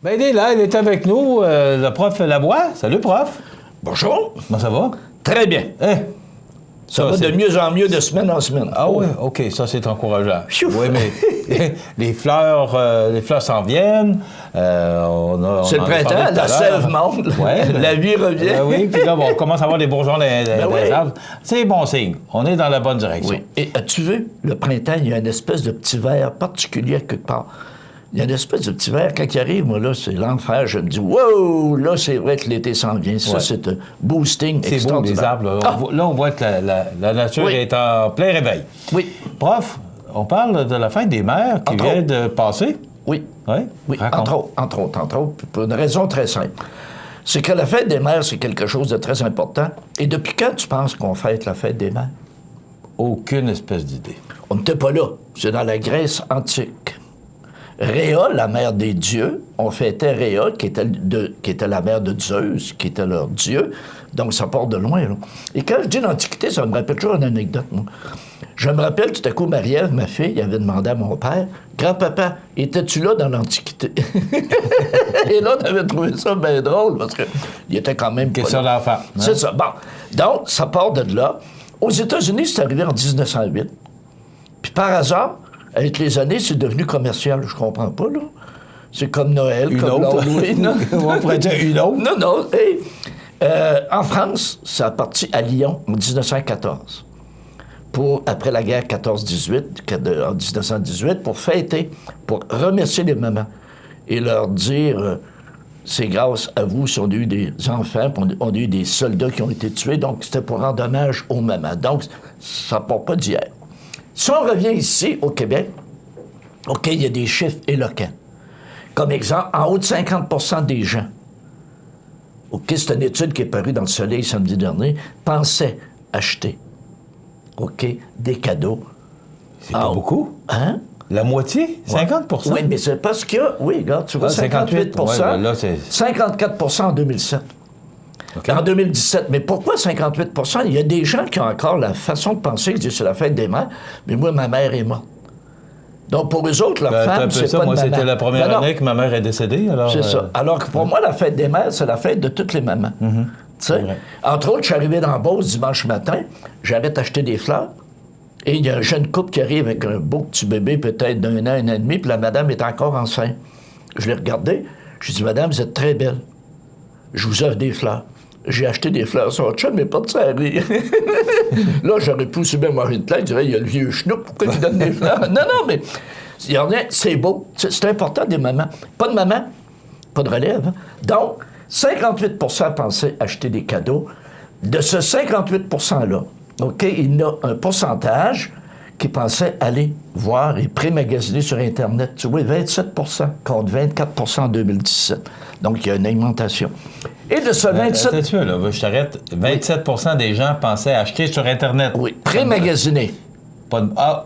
Ben, il est là, il est avec nous, le prof Lavoie. Salut, prof. Bonjour. Comment ça va? Très bien. Hein? Ça va de mieux en mieux de semaine en semaine. Ah oui, OK, ça, c'est encourageant. Pfiou. Oui, mais les fleurs s'en viennent. C'est le printemps, la sève monte, la vie revient. Oui, puis là, bon, on commence à avoir des bourgeons dans oui. les arbres. C'est bon signe. On est dans la bonne direction. Oui. Et as-tu vu, le printemps, il y a une espèce de petit vert particulier quelque part. Il y a une espèce de petit vert. Quand il arrive, moi, là, c'est l'enfer. Je me dis, wow, là, c'est vrai que l'été s'en vient. Ça, c'est un boosting extraordinaire. C'est beau, les arbres. Là, on voit que la nature est en plein réveil. Oui. Prof, on parle de la fête des mères qui vient de passer. Oui. Oui, entre autres, pour une raison très simple. C'est que la fête des mères, c'est quelque chose de très important. Et depuis quand tu penses qu'on fête la fête des mères? Aucune espèce d'idée. On n'était pas là. C'est dans la Grèce antique. Rhea, la mère des dieux, on fêtait Rhea, qui était la mère de Zeus, qui était leur dieu. Donc, ça part de loin, là. Et quand je dis l'Antiquité, ça me rappelle toujours une anecdote, moi. Je me rappelle, tout à coup, Marie-Ève, ma fille, avait demandé à mon père, « Grand-papa, étais-tu là dans l'Antiquité? » Et là, on avait trouvé ça bien drôle, parce qu'il était quand même Question d'enfant. Hein? C'est ça. Bon. Donc, ça part de là. Aux États-Unis, c'est arrivé en 1908. Puis par hasard, avec les années, c'est devenu commercial. Je comprends pas, là. C'est comme Noël, une comme l'Halloween. On pourrait dire une autre. Non. Hey, en France, ça a parti à Lyon en 1914. Après la guerre 14-18, en 1918, pour fêter, pour remercier les mamans et leur dire c'est grâce à vous si on a eu des enfants, on a eu des soldats qui ont été tués, donc c'était pour rendre hommage aux mamans. Donc, ça ne part pas d'hier. Si on revient ici, au Québec, OK, il y a des chiffres éloquents. Comme exemple, en haut de 50 des gens, OK, c'est une étude qui est parue dans Le Soleil samedi dernier, pensaient acheter, OK, des cadeaux. C'est pas beaucoup. Hein? La moitié? 50 Oui, mais c'est parce qu'il y a, oui, regarde, tu vois, 58 ouais, là, 54 en 2007. Okay. En 2017. Mais pourquoi 58 Il y a des gens qui ont encore la façon de penser que c'est la fête des mères, mais moi, ma mère est morte. Donc, pour eux autres, leur femme, c'est pas de moi, maman. c'était la première année que ma mère est décédée. Alors, c'est ça. Alors que pour moi, la fête des mères, c'est la fête de toutes les mamans. Tu sais? Entre autres, je suis arrivé dans Beauce dimanche matin, j'arrête d'acheter des fleurs, et il y a un jeune couple qui arrive avec un beau petit bébé, peut-être d'1 an, 1 an et demi, puis la madame est encore enceinte. Je l'ai regardé, je lui ai dit, madame, vous êtes très belle. Je vous offre des fleurs. J'ai acheté des fleurs sur le chum, mais pas de série. Là, j'aurais pu aussi bien manger une plaque, je dirais, il y a le vieux chenouk, pourquoi il donne des fleurs? Non, mais c'est beau. C'est important des mamans. Pas de maman, pas de relève. Hein? Donc, 58 pensaient acheter des cadeaux. De ce 58 %-là, OK, il y a un pourcentage qui pensait aller voir et pré-magasiner sur Internet. Tu vois, 27 contre 24 en 2017. Donc, il y a une augmentation. Et de ce 27... Attends, là, je t'arrête. 27 des gens pensaient acheter sur Internet. Oui, pré-magasiner.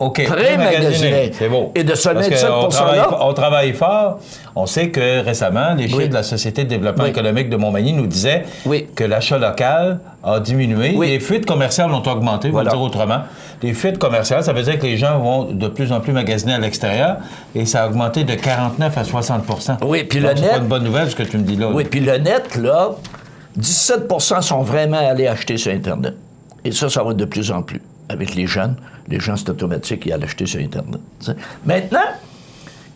OK. Pré-magasiner. C'est beau. Et de ce 27 on travaille fort. On sait que récemment, les chiffres de la Société de développement économique de Montmagny nous disaient que l'achat local a diminué. Les fuites commerciales ont augmenté, on va le dire autrement. Les fuites commerciales, ça veut dire que les gens vont de plus en plus magasiner à l'extérieur et ça a augmenté de 49 à 60 Oui, puis le net... C'est pas une bonne nouvelle, ce que tu me dis là. Oui, puis le net, là, 17 sont vraiment allés acheter sur Internet. Et ça va de plus en plus. Avec les jeunes, c'est automatique, ils allaient acheter sur Internet. T'sais. Maintenant,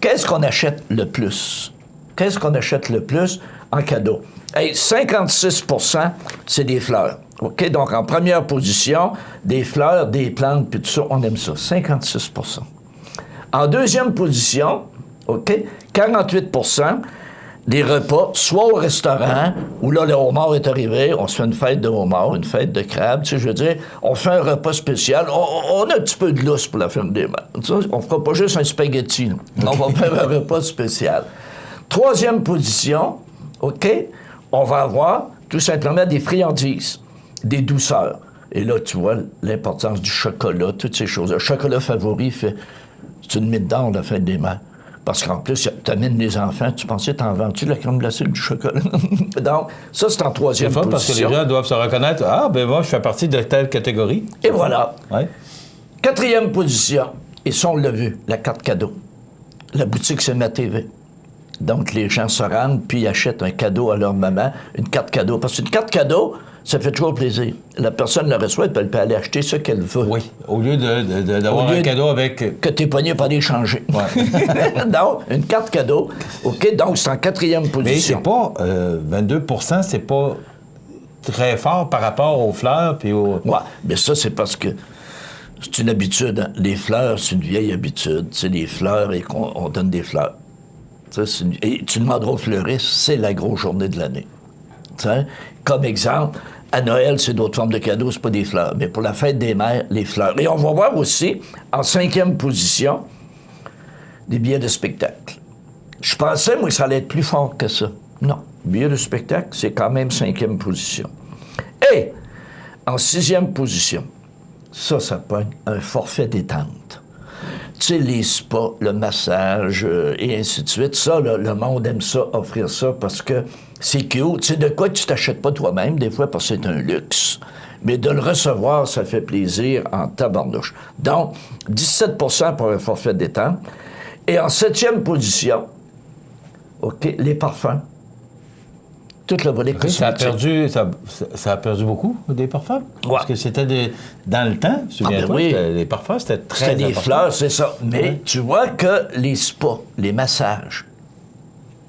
qu'est-ce qu'on achète le plus? Qu'est-ce qu'on achète le plus en cadeau? Hey, 56 c'est des fleurs. OK? Donc, en première position, des fleurs, des plantes, puis tout ça, on aime ça. 56 En deuxième position, OK? 48 des repas, soit au restaurant, où là, le homard est arrivé, on se fait une fête de homard, une fête de crabe, tu sais, je veux dire, on fait un repas spécial, on a un petit peu de lousse pour la fête des mères. Tu sais, on fera pas juste un spaghetti, là. On va faire un repas spécial. Troisième position, OK, on va avoir tout simplement des friandises, des douceurs. Et là, tu vois l'importance du chocolat, toutes ces choses. Le chocolat favori c'est une mine d'or, la fête des mères. Parce qu'en plus, tu amènes les enfants. Tu pensais, t'en vends-tu de la crème glacée du chocolat? Donc, ça, c'est en troisième position. Parce que les gens doivent se reconnaître. Ah, ben moi, je fais partie de telle catégorie. Et voilà. Ouais. Quatrième position. Et ça, on l'a vu, la carte cadeau. La boutique, c'est ma TV. Donc, les gens se rendent, puis achètent un cadeau à leur maman, une carte cadeau. Parce qu'une carte cadeau, ça fait toujours plaisir. La personne le reçoit, elle peut aller acheter ce qu'elle veut. Oui, au lieu d'avoir un cadeau avec... Que t'es pogné pas l'échanger. Ouais. Donc, une carte cadeau, OK, donc c'est en 4e position. Mais c'est pas... 22 c'est pas très fort par rapport aux fleurs puis aux... Oui, mais ça, c'est parce que c'est une habitude. Hein. Les fleurs, c'est une vieille habitude. C'est les fleurs et qu'on donne des fleurs. Et tu demanderas au fleuriste, c'est la grosse journée de l'année. T'sais? Comme exemple, à Noël, c'est d'autres formes de cadeaux, c'est pas des fleurs. Mais pour la fête des mères, les fleurs. Et on va voir aussi, en 5e position, des billets de spectacle. Je pensais, moi, que ça allait être plus fort que ça. Non. Billets de spectacle, c'est quand même 5e position. Et, en 6e position, ça pogne un forfait détente. Tu sais, les spas, le massage, et ainsi de suite. Ça, là, le monde aime ça, offrir ça, parce que c'est cute. Tu sais, de quoi tu t'achètes pas toi-même, des fois, parce que c'est un luxe. Mais de le recevoir, ça fait plaisir en tabarnouche. Donc, 17 pour un forfait détente. Et en 7e position, OK, les parfums. Tout le volet cosmétique. Ça a perdu beaucoup, des parfums? Ouais. Parce que c'était dans le temps, souviens-toi, les parfums, c'était très C'était des fleurs, c'est ça. Mais tu vois que les spas, les massages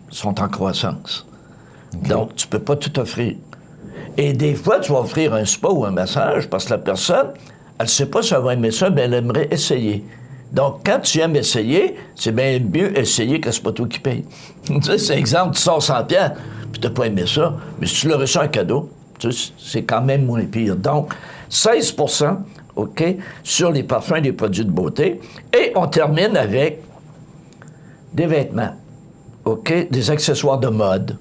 sont en croissance. Okay. Donc, tu peux pas tout offrir. Et des fois, tu vas offrir un spa ou un massage parce que la personne, elle sait pas si elle va aimer ça, mais elle aimerait essayer. Donc, quand tu aimes essayer, c'est bien mieux essayer que c'est pas toi qui paye. Tu sais, c'est exemple, tu sors 100$, puis t'as pas aimé ça, mais si tu l'as reçu en cadeau, tu sais, c'est quand même moins pire. Donc, 16%, OK, sur les parfums et les produits de beauté. Et on termine avec des vêtements, OK, des accessoires de mode.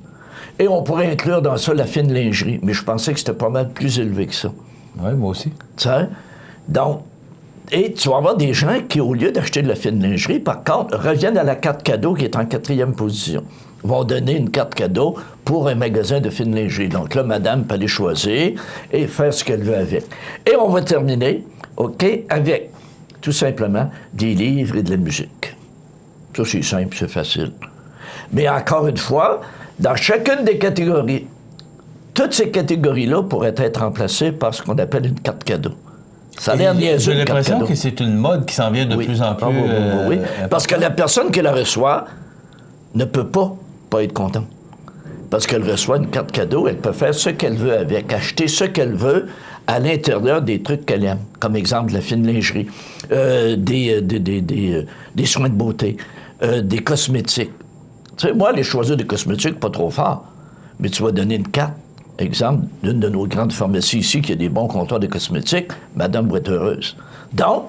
Et on pourrait inclure dans ça la fine lingerie, mais je pensais que c'était pas mal plus élevé que ça. Oui, moi aussi. Tu sais? Donc, et tu vas avoir des gens qui, au lieu d'acheter de la fine lingerie, par contre, reviennent à la carte cadeau qui est en 4e position. Ils vont donner une carte cadeau pour un magasin de fine lingerie. Donc là, madame peut aller choisir et faire ce qu'elle veut avec. Et on va terminer, OK, avec, tout simplement, des livres et de la musique. Ça, c'est simple, c'est facile. Mais encore une fois, dans chacune des catégories, toutes ces catégories-là pourraient être remplacées par ce qu'on appelle une carte cadeau. Ça a l'air niaiseux. J'ai l'impression que c'est une mode qui s'en vient de plus en plus. Oui, parce que la personne qui la reçoit ne peut pas être contente. Parce qu'elle reçoit une carte cadeau, elle peut faire ce qu'elle veut avec, acheter ce qu'elle veut à l'intérieur des trucs qu'elle aime. Comme exemple, la fine lingerie, des soins de beauté, des cosmétiques. Tu sais, moi, aller choisir des cosmétiques, pas trop fort, mais tu vas donner une carte. Exemple, d'une de nos grandes pharmacies ici qui a des bons comptoirs de cosmétiques, madame va être heureuse. Donc,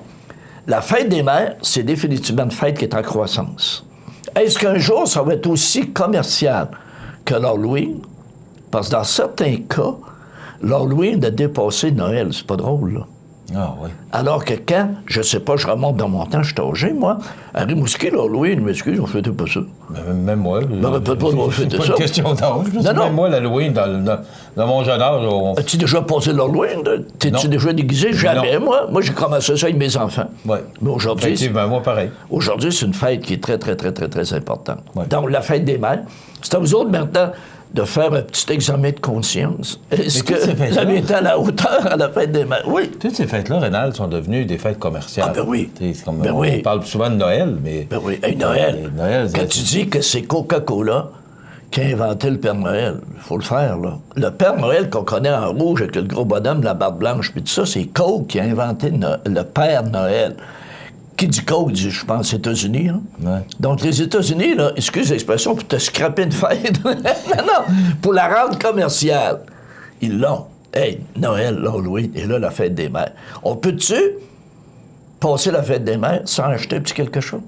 la fête des mères, c'est définitivement une fête qui est en croissance. Est-ce qu'un jour, ça va être aussi commercial que l'Halloween? Parce que dans certains cas, l'Halloween a dépassé Noël. C'est pas drôle, là. Ah oui. Alors que quand, je sais pas, je remonte dans mon temps, je suis âgé, moi, à Rimouski, l'Halloween, je m'excuse, on fêtait pas ça. Même moi. Peut-être pas de fêter ça. C'est pas une question d'âge. Même moi, l'Halloween, dans mon jeune âge... As-tu déjà passé l'Halloween? T'es-tu déjà déguisé? Jamais, moi. Moi, j'ai commencé ça avec mes enfants. Oui. Mais aujourd'hui... Effectivement, moi, pareil. Aujourd'hui, c'est une fête qui est très, très, très, très, très importante. Ouais. Donc, la fête des mères. C'est à vous autres, maintenant, de faire un petit examen de conscience. Est-ce que vous avez été à la hauteur à la fête des mères? Oui. Toutes ces fêtes-là, Rénal, sont devenues des fêtes commerciales. Ah, ben oui. On parle souvent de Noël, mais... Ben oui. Hey, Noël. Quand tu dis que c'est Coca-Cola qui a inventé le Père Noël, il faut le faire, là. Le Père Noël qu'on connaît en rouge avec le gros bonhomme, la barbe blanche, puis tout ça, c'est Coke qui a inventé le Père Noël. Qui dit Coke, dit, je pense, États-Unis. Hein? Ouais. Donc, les États-Unis, là, excuse l'expression, pour te scraper une fête. non, pour la rendre commerciale. Ils l'ont. Hey, Noël, Halloween, et là, la fête des mères. On peut-tu passer la fête des mères sans acheter un petit quelque chose?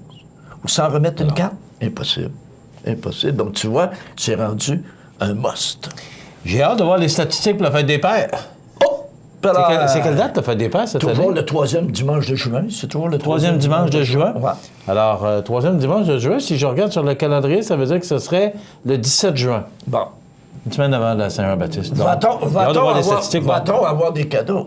Ou sans remettre une carte? Impossible. Impossible. Donc, tu vois, c'est rendu un must. J'ai hâte de voir les statistiques pour la fête des pères. C'est quelle date, la fête des pères, cette année? Toujours le 3e dimanche de juin. C'est toujours le 3e dimanche de juin? Ouais. Alors, 3e dimanche de juin, si je regarde sur le calendrier, ça veut dire que ce serait le 17 juin. Bon. Une semaine avant la Saint-Jean-Baptiste. Va-t-on avoir des cadeaux?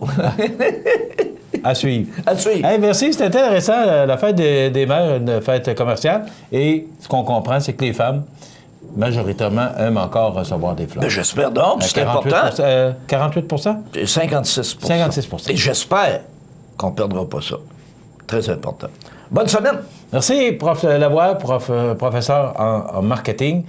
À suivre. À suivre. Hey, merci, c'était intéressant, la fête des mères, une fête commerciale. Et ce qu'on comprend, c'est que les femmes majoritairement aiment encore recevoir des fleurs. Ben, j'espère donc, c'est important. 48 56 56 Et j'espère qu'on ne perdra pas ça. Très important. Bonne semaine. Merci, prof Lavoie, professeur en marketing.